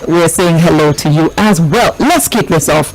we're saying hello to you as well. Let's kick this off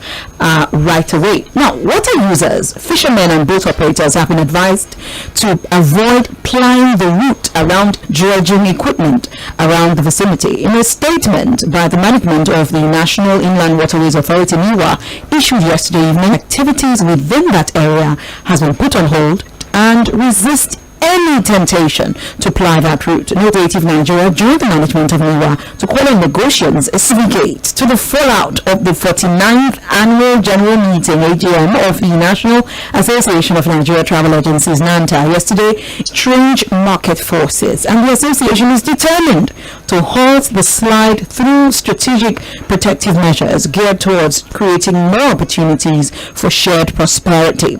right away. Now, water users, fishermen and boat operators have been advised to avoid plying the route around dredging equipment around the vicinity. In a statement by the management of the National Inland Waterways Authority, NIWA, issued yesterday evening, activities within that area has been put on hold and resist any temptation to ply that route. Native Nigeria joined the management of NIWA to call on negotiations gate to the fallout of the 49th Annual General Meeting AGM of the National Association of Nigeria Travel Agencies (NANTA). Yesterday, strange market forces, and the association is determined to halt the slide through strategic protective measures geared towards creating more opportunities for shared prosperity.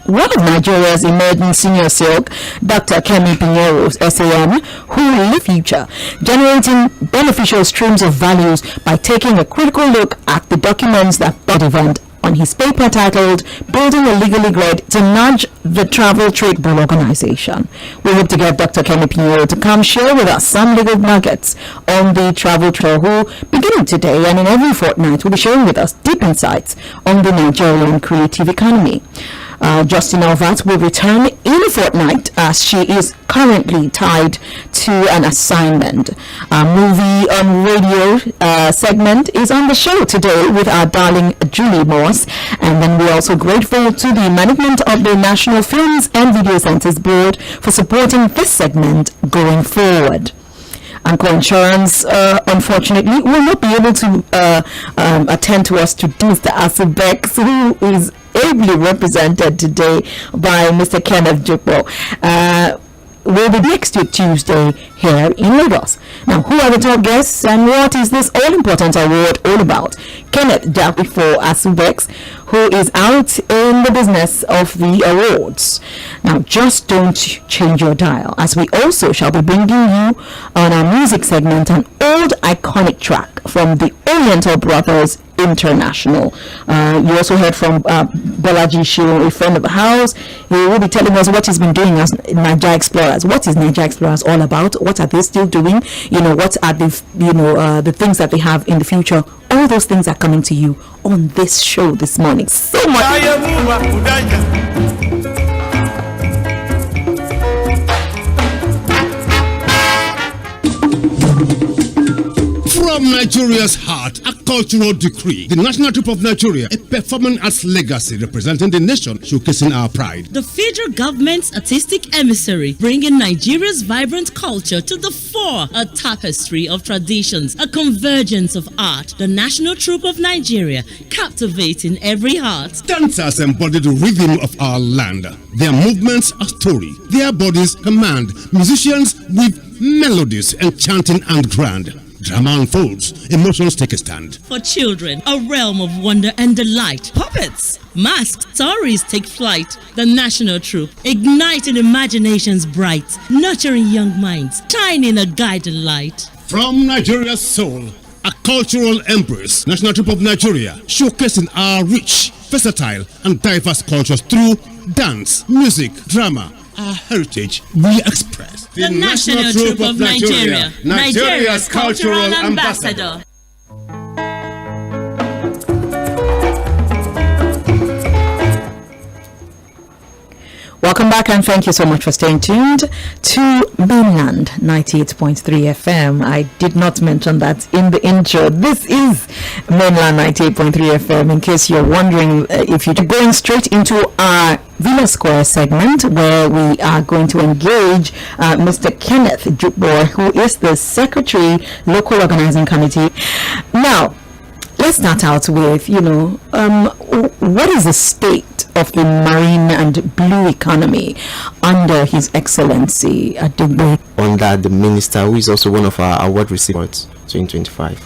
One of Nigeria's emerging senior silk, Dr. Kemi Pinheiro's SAM, who will the future, generating beneficial streams of values by taking a critical look at the documents that Bade event on his paper titled Building a Legally Grid to Nudge the Travel Trade Bull Organization. We hope to get Dr. Kemi Pinheiro to come share with us some legal nuggets on the travel trail, who, beginning today and in every fortnight, will be sharing with us deep insights on the Nigerian creative economy. Justin Alvat will return in a fortnight as she is currently tied to an assignment. Our movie on radio segment is on the show today with our darling Julie Morse, and then we're also grateful to the management of the National Films and Video Centers Board for supporting this segment going forward. Anchor Insurance, unfortunately, will not be able to attend to us today. Mr. Asubex, who is ably represented today by Mr. Kenneth Jukbo, will be next Tuesday here in Lagos. Now, who are the top guests and what is this all-important award all about? Kenneth Jukbo Asubex, who is out in the business of the awards. Now, just don't change your dial, as we also shall be bringing you on our music segment an old iconic track from the Oriental Brothers International. You also heard from Bolaji Shiro, a friend of the house. He will be telling us what he's been doing as Naija Explorers. What is Naija Explorers all about? What are they still doing? What are the things that they have in the future? All those things are coming to you on this show this morning. So much. From Nigeria's heart, a cultural decree. The National Troop of Nigeria, a performing arts legacy representing the nation, showcasing our pride. The federal government's artistic emissary, bringing Nigeria's vibrant culture to the fore. A tapestry of traditions, a convergence of art. The National Troop of Nigeria, captivating every heart. Dancers embody the rhythm of our land. Their movements are story. Their bodies command. Musicians with melodies enchanting and grand. Drama unfolds, emotions take a stand. For children, a realm of wonder and delight. Puppets, masked stories take flight. The National Troop, igniting imaginations bright, nurturing young minds, shining a guiding light. From Nigeria's soul, a cultural embrace, National Troop of Nigeria, showcasing our rich, versatile, and diverse cultures through dance, music, drama. Our heritage we express. The National Troop of Nigeria, Nigeria's cultural ambassador. Welcome back, and thank you so much for staying tuned to Mainland 98.3 FM. I did not mention that in the intro. This is Mainland 98.3 FM, in case you're wondering. If you're going straight into our Villa Square segment, where we are going to engage Mr. Kenneth Jukbo, who is the Secretary, Local Organizing Committee. Now, let's start out with, what is the state of the marine and blue economy under His Excellency Adegbe? Under the minister, who is also one of our award recipients, 2025.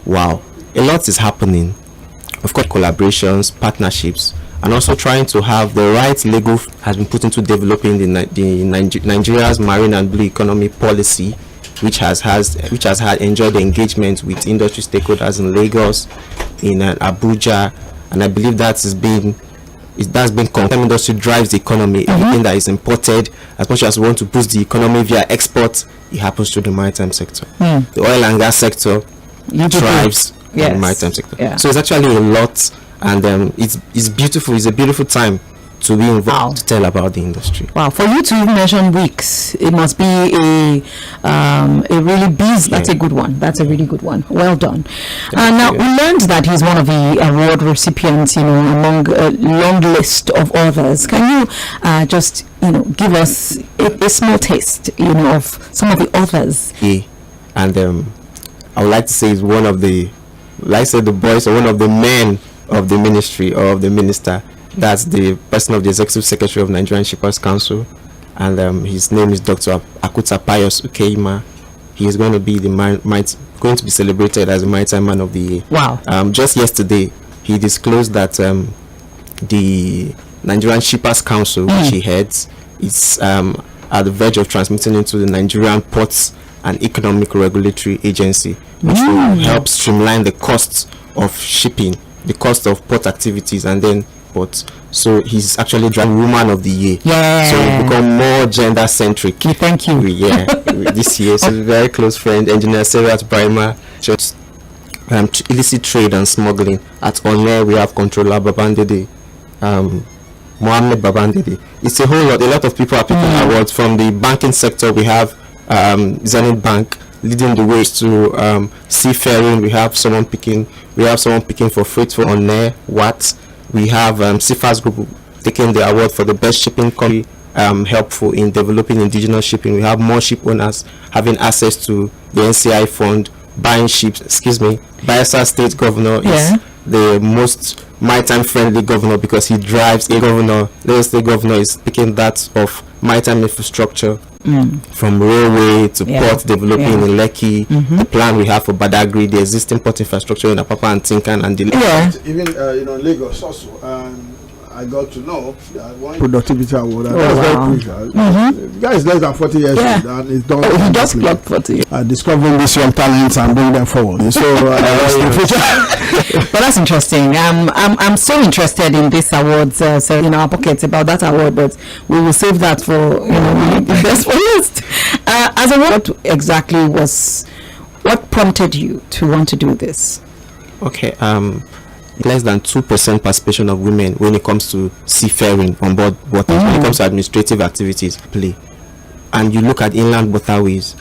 Wow, a lot is happening. Of course, collaborations, partnerships, and also trying to have the right legal has been put into developing the Nigeria's marine and blue economy policy, which has had enjoyed engagement with industry stakeholders in Lagos, in Abuja, and I believe that's been confirmed. Industry drives the economy. Everything that is imported, as much as we want to boost the economy via export, it happens to the maritime sector. The oil and gas sector thrives in the maritime sector. Yeah. So it's actually a lot, and it's beautiful. It's a beautiful time to be involved to tell about the industry. Wow, for you to mention weeks, it must be a really busy. That's a good one. That's a really good one. Well done. Now we learned that he's one of the award recipients, among a long list of others. Can you just give us a small taste, of some of the others? Yeah, and I would like to say he's one of the, like I said, the boys, or one of the men of the ministry or of the minister. That's the person of the Executive Secretary of Nigerian Shippers Council, and his name is Dr. Akuta Pius Ukeima. He is going to be going to be celebrated as the Maritime Man of the Year. Wow! Just yesterday, he disclosed that the Nigerian Shippers Council, which he heads, is at the verge of transmitting into the Nigerian Ports and Economic Regulatory Agency, which will help streamline the costs of shipping, the cost of port activities, and then ports. So he's actually driving Woman of the Year. Yeah. So he's become more gender centric. Thank you. Yeah, this year. So very close friend, Engineer Sarah Brima, just illicit trade and smuggling. At Onne, we have Controller Babandede, Mohammed Babandede. It's a lot of people are picking awards. From the banking sector, we have Zenith Bank leading the way to seafaring. We have someone picking for freight for Onne, Watt. We have CIFAS Group taking the award for the best shipping company, helpful in developing indigenous shipping. We have more ship owners having access to the NCI fund, buying ships. Bayelsa State Governor is the most maritime friendly governor because he drives a governor. Lagos State Governor is picking that of maritime infrastructure, from railway to port developing in Lekki. The plan we have for Badagry, the existing port infrastructure in Apapa and Tinkan, and the even Lagos also. I got to know that one productivity award. That's very crucial. The guy is less than 40 years old and he's done. He just clocked 40. Discovering these young talents and bring them forward. So, but that's interesting. I'm so interested in this awards. So in our pockets about that award, but we will save that for the best for list. As a what exactly what prompted you to want to do this? Okay. Less than 2% participation of women when it comes to seafaring on board water. When it comes to administrative activities, and you look at inland waterways,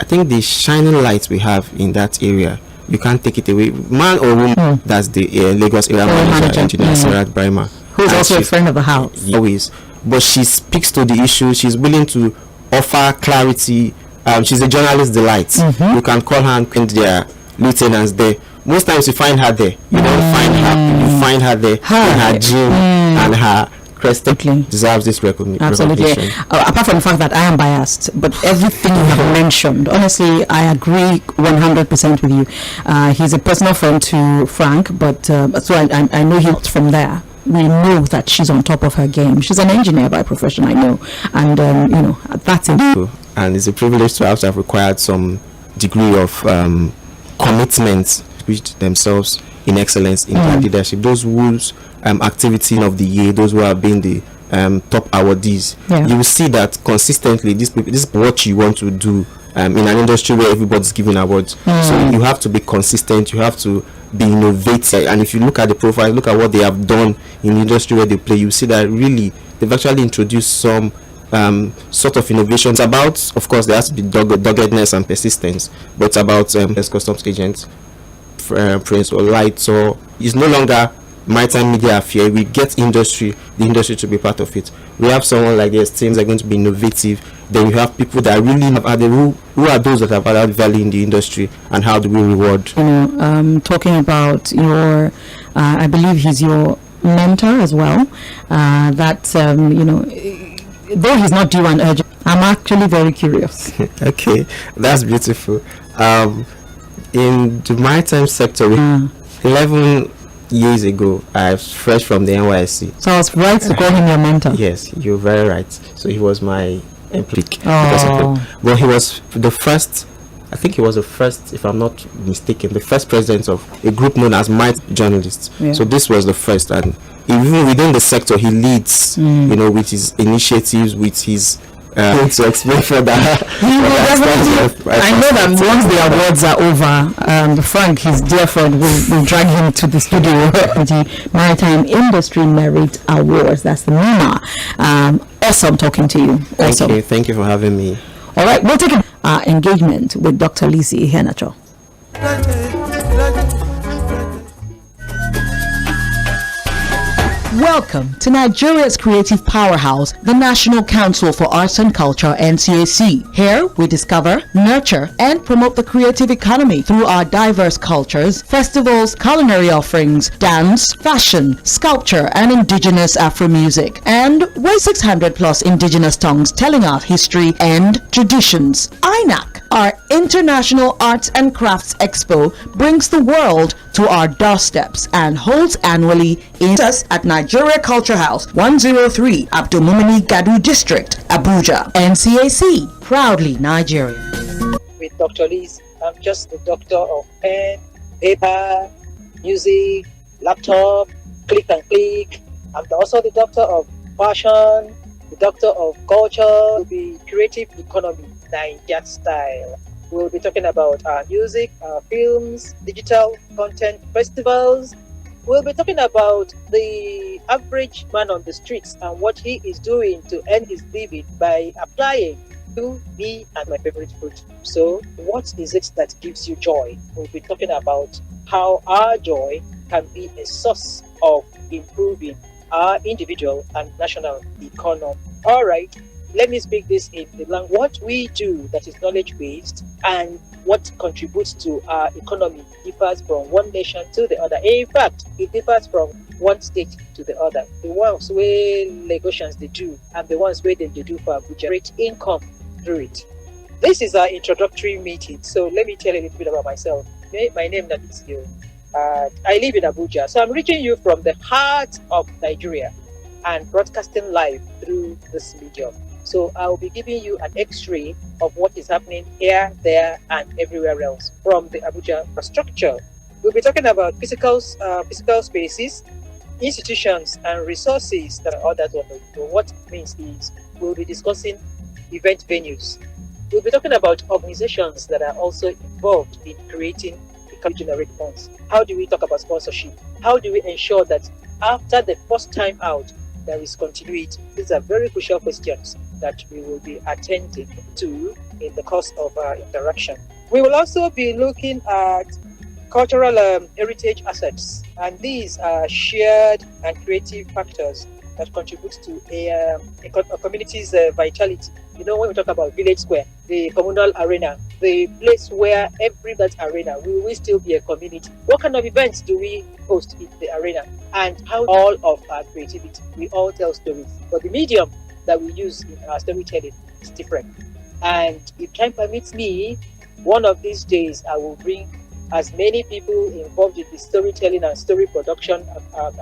I think the shining lights we have in that area, you can't take it away. Man or woman, that's the Lagos area manager, Engineer Sarah Brima, who's also a friend of the house. Always, but she speaks to the issue. She's willing to offer clarity. She's a journalist delight. You can call her and print their lieutenants there. Most times you find her there. You don't find her. You find her there in her gym, and her crest deserves this recognition. Absolutely. Apart from the fact that I am biased, but everything you have mentioned, honestly, I agree 100% with you. He's a personal friend to Frank, but so I know him from there. We know that she's on top of her game. She's an engineer by profession, I know, and that's it. And it's a privilege to have required some degree of commitment themselves in excellence in their leadership. Those whose activity of the year, those who have been the top awardees, you will see that consistently this is what you want to do in an industry where everybody's giving awards. So you have to be consistent, you have to be innovative, and if you look at the profile, look at what they have done in the industry where they play, you see that really they've actually introduced some sort of innovations. About, of course, there has to be doggedness and persistence, but it's about customs agents, Prince or Light. So it's no longer maritime media affair. We get the industry to be part of it. We have someone like this, teams are going to be innovative. Then you have people that really have added, who are those that have added value in the industry, and how do we reward? Talking about your, I believe he's your mentor as well. Though he's not due and urgent, I'm actually very curious. Okay, that's beautiful. In the maritime sector, 11 years ago, I was fresh from the NYSC. So I was right to call him your mentor. Yes, you're very right. So he was my employee. Oh. Well, he was the first, I think he was the first, if I'm not mistaken, the first president of a group known as Might Journalists. Yeah. So this was the first, and even within the sector, he leads, with his initiatives, with his to explain further. I know that once the awards are over, Frank, his dear friend, will drag him to the studio at the Maritime Industry Merit Awards. That's the MIMA. Awesome talking to you. Awesome. Thank you for having me. All right, we'll take our engagement with Dr. Lizzie Henacho. Welcome to Nigeria's creative powerhouse, the National Council for Arts and Culture, NCAC. Here, we discover, nurture, and promote the creative economy through our diverse cultures, festivals, culinary offerings, dance, fashion, sculpture, and indigenous Afro music. And with 600 plus indigenous tongues telling our history and traditions. INAC, our International Arts and Crafts Expo, brings the world to our doorsteps and holds annually in us at Nigeria Culture House, 103 Abdulmumini Gadu District, Abuja. NCAC, proudly Nigeria. With Dr. Liz, I'm just the doctor of pen, paper, music, laptop, click and click. I'm also the doctor of fashion, the doctor of culture, the creative economy, Naija style. We'll be talking about our music, our films, digital content, festivals. We'll be talking about the average man on the streets and what he is doing to earn his living by applying to me and my favorite food. So, what is it that gives you joy? We'll be talking about how our joy can be a source of improving our individual and national economy. All right. Let me speak this in the language. What we do that is knowledge-based and what contributes to our economy differs from one nation to the other. In fact, it differs from one state to the other. The ones where Lagosians they do and the ones where they do for Abuja generate income through it. This is our introductory meeting. So let me tell you a little bit about myself. My name is Naija. I live in Abuja. So I'm reaching you from the heart of Nigeria and broadcasting live through this medium. So I'll be giving you an X-ray of what is happening here, there, and everywhere else from the Abuja infrastructure. We'll be talking about physical spaces, institutions, and resources that are ordered on it. So what it means is we'll be discussing event venues. We'll be talking about organizations that are also involved in creating generate funds. How do we talk about sponsorship? How do we ensure that after the first time out, there is continuity? These are very crucial questions that we will be attending to in the course of our interaction. We will also be looking at cultural heritage assets, and these are shared and creative factors that contribute to a community's vitality. You know, when we talk about village square, the communal arena, the place where every that arena will still be a community. What kind of events do we host in the arena? And how all of our creativity, we all tell stories, but the medium that we use in our storytelling is different. And if time permits me, one of these days I will bring as many people involved in the storytelling and story production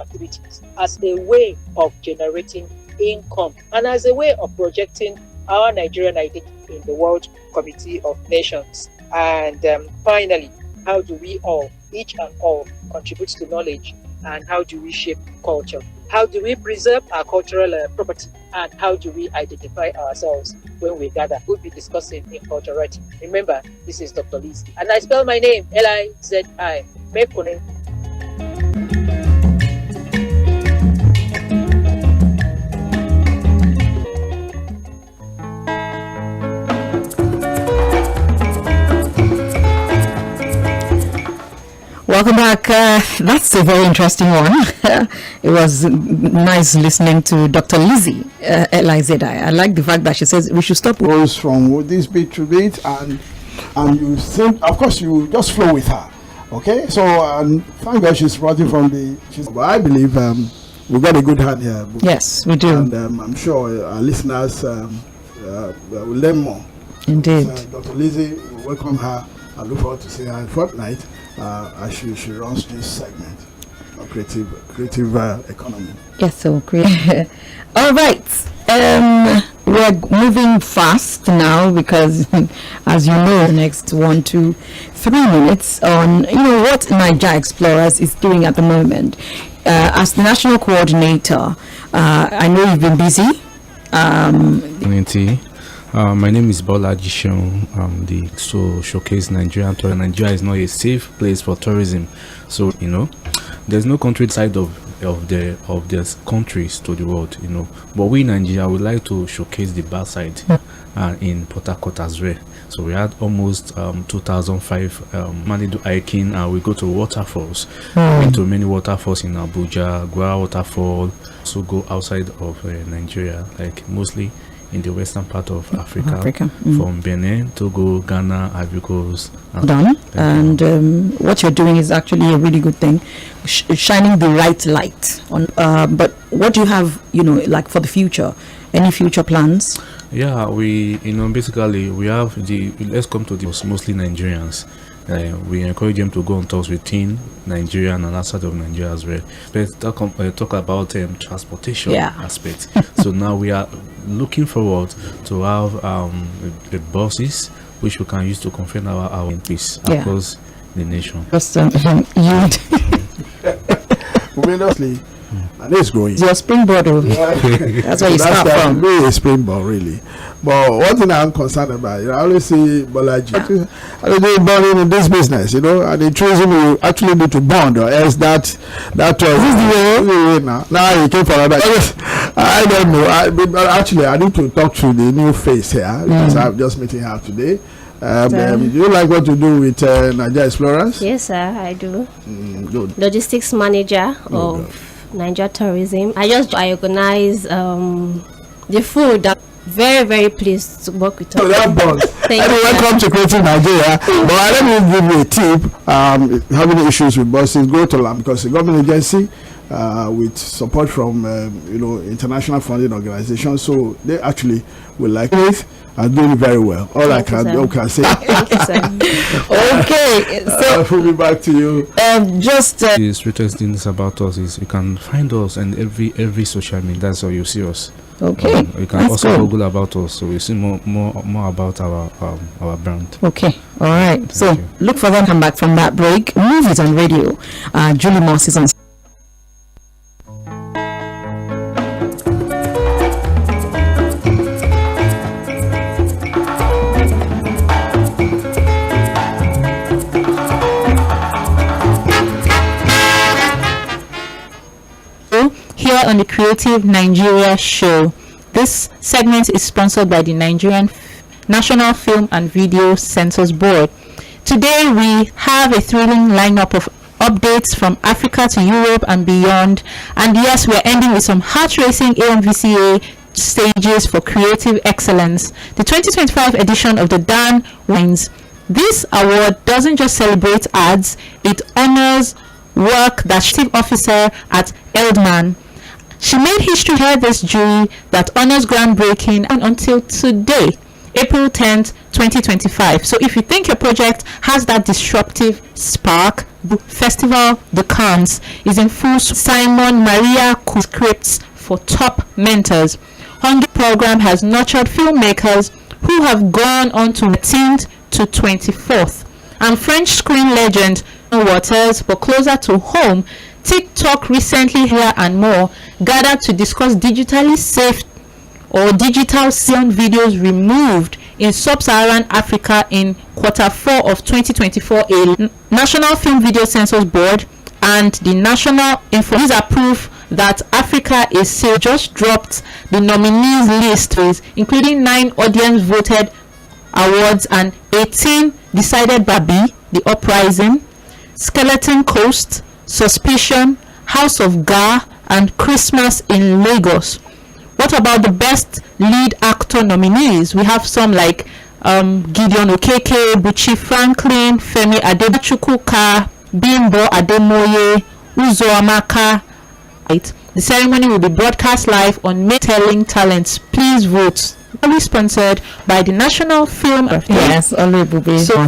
activities as a way of generating income and as a way of projecting our Nigerian identity in the World Committee of Nations. And finally, how do we all, each and all, contribute to knowledge, and how do we shape culture? How do we preserve our cultural property, and how do we identify ourselves when we gather? We'll be discussing in culture writing. Remember, this is Dr. Liz, and I spell my name Lizi. Meke. Welcome back. That's a very interesting one. It was nice listening to Dr. Lizzie Lizi. I like the fact that she says we should stop. Goes from this bit to bit, and you think, of course, you just flow with her. Okay, so thank God she's brought from the. But I believe we got a good hand here. Yes, we do, and I'm sure our listeners will learn more. Indeed, Dr. Lizzie, we welcome her. I look forward to seeing her in fortnight as she runs this segment of creative economy. Yes, so great. All right. We're moving fast now because, as you know, the next 1 to 3 minutes on what Naija Explorers is doing at the moment. As the national coordinator, I know you've been busy. Community. My name is Bola Jishon. The showcase Nigerian tourism. Nigeria is not a safe place for tourism, so there's no countryside of the countries to the world, But we in Nigeria would like to showcase the bad side in Port Harcourt as well. So we had almost 2005 money do hiking, and we go to waterfalls. Been to many waterfalls in Abuja, Gwara waterfall. So go outside of Nigeria, like mostly in the western part of Africa. From Benin, Togo, Ghana, Ivory Coast. Done. And what you're doing is actually a really good thing, shining the right light on. But what do you have, like for the future? Any future plans? Yeah, we, basically we have let's come to this, mostly Nigerians. We encourage them to go on tours within Nigeria and outside of Nigeria as well. Let's talk about transportation aspect. So now we are looking forward to have the buses which we can use to convey our peace across the nation. Tremendously. And it's growing. Your springboard. That's where you start from. Really a springboard, really. But one thing I'm concerned about, I always see Bolaji. I don't know born in this business, and the tourism will actually need to bond, or else that is the way now. Now he came for another. I don't know. But actually, I need to talk to the new face here because I'm just meeting her today. Do you like what you do with Naija Explorers? Yes, sir, I do. Good. Logistics manager of Naija Tourism. I organize the food. I'm very, very pleased to work with you. That boss. Welcome to Creative Nigeria. But let me give you a tip. Having issues with buses, go to LAM because the government agency with support from international funding organizations, so they actually will like it and doing very well. All I can say. Thank you, sir. Okay, so we'll be back to you. The sweetest things about us is you can find us on every social media. That's how you see us. Okay, you can also Google about us, so we see more about our brand. Okay, all right. So look for them. Come back from that break. Movies on radio. Julie Moss is on. Here on the Creative Nigeria show. This segment is sponsored by the Nigerian National Film and Video Censors Board. Today we have a thrilling lineup of updates from Africa to Europe and beyond. And yes, we're ending with some heart-racing AMVCA stages for creative excellence. The 2025 edition of the Dan wins. This award doesn't just celebrate ads, it honors work that chief officer at Eldman. She made history here this jury that honors groundbreaking and until today, April 10th, 2025. So if you think your project has that disruptive spark, Festival de Cannes is in full. Simon Maria scripts for top mentors. 100 program has nurtured filmmakers who have gone on to 13th to 24th. And French screen legend Waters, but closer to home, TikTok recently here and more gathered to discuss digitally safe or digital sound videos removed in sub-Saharan Africa in Q4 of 2024. A National Film Video Censors Board and the National These are proof that Africa is still just dropped the nominees list, including 9 audience voted awards and 18 decided by The Uprising, Skeleton Coast, Suspicion, House of Gar, and Christmas in Lagos. What about the best lead actor nominees? We have some like Gideon Okeke, Buchi Franklin, Femi Adebachukwuka, Bimbo Ademoye, Uzo Amaka. Right. The ceremony will be broadcast live on May. Telling Talents. Please vote. Only sponsored by the National Film. Yes, Olubube. So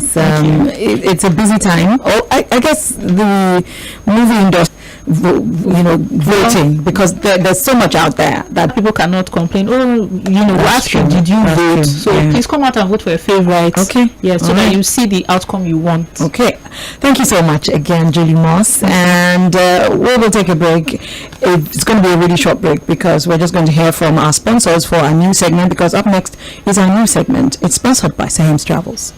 it's a busy time. I guess the movie industry voting, because there's so much out there that people cannot complain. Oh, we asked you, did you vote? So please come out and vote for your favorite. Okay. Yeah, so that you see the outcome you want. Okay. Thank you so much again, Julie Moss. And we will take a break. It's going to be a really short break because we're just going to hear from our sponsors for our new segment, because up next is our new segment. It's sponsored by Sahem's Travels.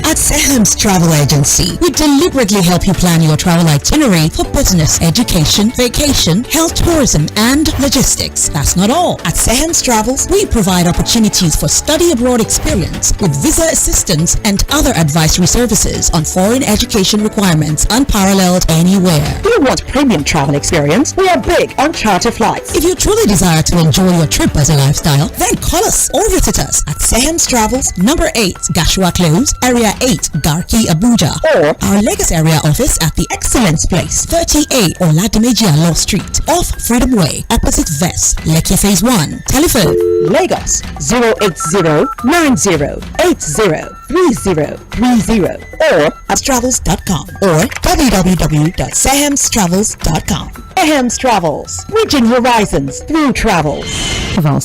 At Sahem's Travel Agency, we deliberately help you plan your travel itinerary for business, education, vacation, health, tourism, and logistics. That's not all. At Sahem's Travels, we provide opportunities for study abroad experience with visa assistance and other advisory services on foreign education requirements unparalleled anywhere. Do you want premium travel experience? We are big on charter flights. If you truly desire to enjoy your trip as a lifestyle, then call us or visit us at Sahem's Travels, number 8, Gashua Close, Area 8, Garki, Abuja, or our Lagos area office at the Excellence Place, 38 Oladimeji Law Street, off Freedom Way, opposite Vest, Lekki Phase 1. Telephone Lagos 080-90-80-3030 or at travels.com or www.sahemstravels.com. Sahem's Travels, reaching horizons through travels.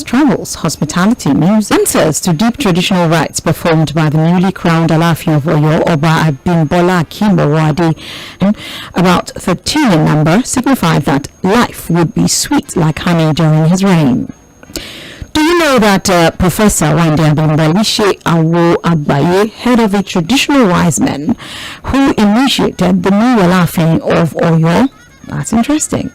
Travels, hospitality, music, answers to deep traditional rites performed by the newly crowned Alaafin of Oyo, Oba Abimbola Akinbowade, about 13 in number, signified that life would be sweet like honey during his reign. Do you know that Professor Wande Abimbolishe Awo Agbaye, head of the traditional wise men who initiated the new Alaafin of Oyo? That's interesting.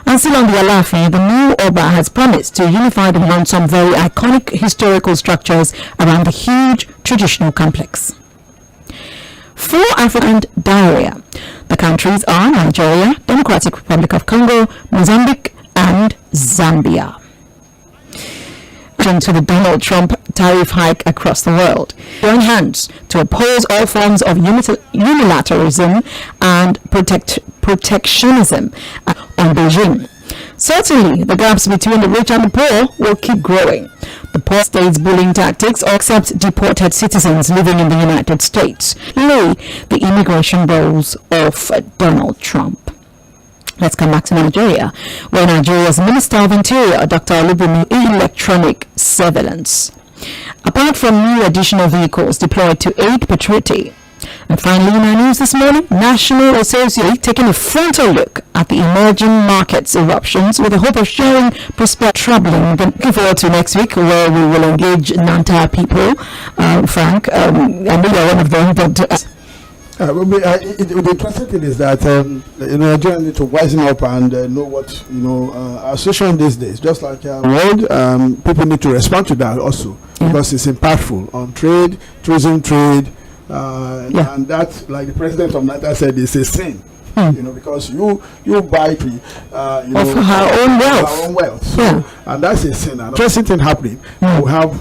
And still on the Alaafin, the new Oba has promised to unify them on some very iconic historical structures around the huge traditional complex. 4 African diarrhea. The countries are Nigeria, Democratic Republic of Congo, Mozambique, and Zambia. To the Donald Trump tariff hike across the world, join hands to oppose all forms of unilateralism and protectionism on Beijing. Certainly, the gaps between the rich and the poor will keep growing. The poor states' bullying tactics or accept deported citizens living in the United States lay the immigration woes of Donald Trump. Let's come back to Nigeria, where Nigeria's Minister of Interior, Dr. Bunmi, electronic surveillance, apart from new additional vehicles deployed to aid patriotism. And finally, in our news this morning, National Associate taking a frontal look at the emerging markets eruptions with the hope of sharing prospect troubling. Looking forward to next week, where we will engage Nanta people. Frank, I know you're one of them, but the interesting thing is that Nigerians need to wisen up and know what our situation these days. Just like world, people need to respond to that also, because it's impactful on trade, tourism trade, and that, like the president of Naija said, is a sin. Because you buy the of her own wealth. So, and that's a sin. And interesting thing happening. We have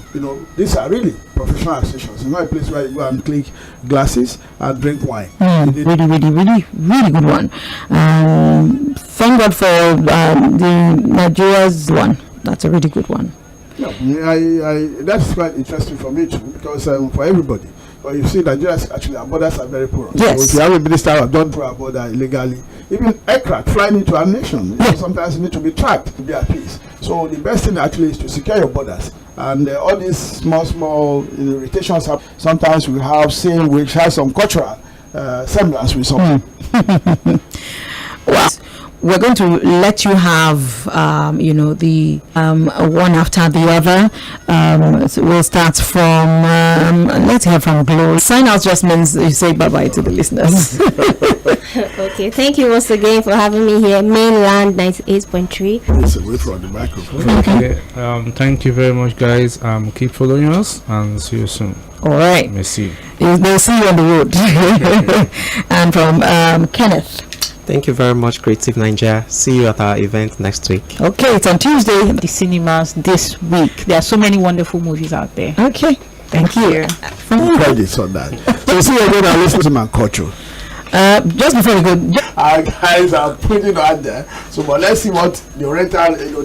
these are really professional associations. It's not a place where you go and click glasses and drink wine. Really good one. Thank God for the Nigeria's one. That's a really good one. That's quite interesting for me too, because for everybody. But you see, Nigeria's actually, our borders are very poor. Yes. So if you have a minister who done through our border illegally, even aircraft flying into our nation, sometimes you need to be tracked to be at peace. So the best thing actually is to secure your borders. And all these small irritations have, sometimes we have seen, which has some cultural semblance with something. Well, we're going to let you have, the one after the other. So we'll start from, let's hear from Glory. Sign out just means you say bye-bye to the listeners. Okay, thank you once again for having me here. Mainland 98.3. It's away from the microphone. Okay, thank you very much, guys. Keep following us and see you soon. All right. Merci. They'll see you on the road. And from Kenneth. Thank you very much, Creative Naija. See you at our event next week. Okay, it's on Tuesday. The cinemas this week. There are so many wonderful movies out there. Okay, thank you. Credits on that. So see you again. I listen to my culture. Just before we go, our guys are putting it out there. So, but let's see what the rental, the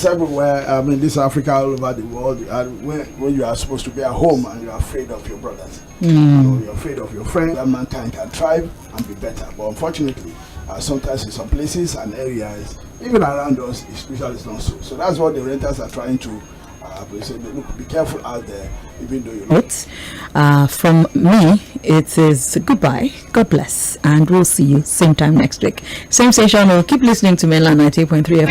it's everywhere. I mean, this Africa, all over the world. And when you are supposed to be at home and you are afraid of your brothers, you know, you're afraid of your friends, that mankind can thrive and be better. But unfortunately, sometimes in some places and areas, even around us, especially it's not so. So that's what the renters are trying to say. Look, be careful out there, even though you know. From me, it is goodbye. God bless, and we'll see you same time next week, same station. We'll keep listening to Mainland 98.3 FM.